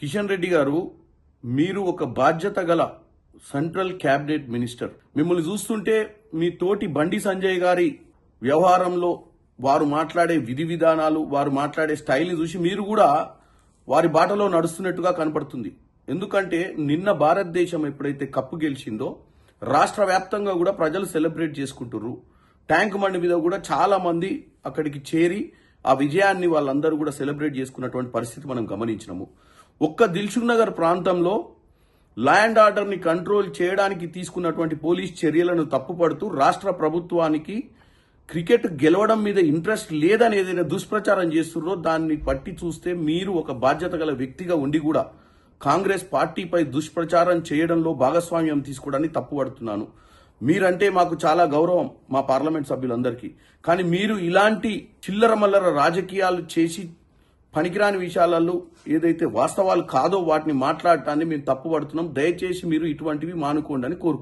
కిషన్ రెడ్డి గారు, మీరు ఒక బాధ్యత గల సెంట్రల్ క్యాబినెట్ మినిస్టర్. మిమ్మల్ని చూస్తుంటే మీ తోటి బండి సంజయ్ గారి వ్యవహారంలో వారు మాట్లాడే విధి విధానాలు, వారు మాట్లాడే స్టైల్ని చూసి మీరు కూడా వారి బాటలో నడుస్తున్నట్టుగా కనపడుతుంది. ఎందుకంటే నిన్న భారతదేశం ఎప్పుడైతే కప్పు గెలిచిందో రాష్ట్ర వ్యాప్తంగా కూడా ప్రజలు సెలబ్రేట్ చేసుకుంటున్నారు. ట్యాంక్ బండి మీద కూడా చాలా మంది అక్కడికి చేరి ఆ విజయాన్ని వాళ్ళందరూ కూడా సెలబ్రేట్ చేసుకున్నటువంటి పరిస్థితి మనం గమనించినాము. ఒక్క దిల్సుఖ్ నగర్ ప్రాంతంలో ల్యాండ్ ఆర్డర్ని కంట్రోల్ చేయడానికి తీసుకున్నటువంటి పోలీస్ చర్యలను తప్పుపడుతూ రాష్ట్ర ప్రభుత్వానికి క్రికెట్ గెలవడం మీద ఇంట్రెస్ట్ లేదని ఏదైనా దుష్ప్రచారం చేస్తున్నారో దాన్ని పట్టి చూస్తే మీరు ఒక బాధ్యత గల వ్యక్తిగా ఉండి కూడా కాంగ్రెస్ పార్టీపై దుష్ప్రచారం చేయడంలో భాగస్వామ్యం తీసుకోవడాన్ని తప్పుపడుతున్నాను. మీరంటే మాకు చాలా గౌరవం, మా పార్లమెంట్ సభ్యులందరికీ. కానీ మీరు ఇలాంటి చిల్లర మల్లర రాజకీయాలు చేసి పనికిరాని విషయాలలో ఏదైతే వాస్తవాలు కాదో వాటిని మాట్లాడటాన్ని మేము తప్పుపడుతున్నాం. దయచేసి మీరు ఇటువంటివి మానుకోండి అని కోరుకుంటున్నాం.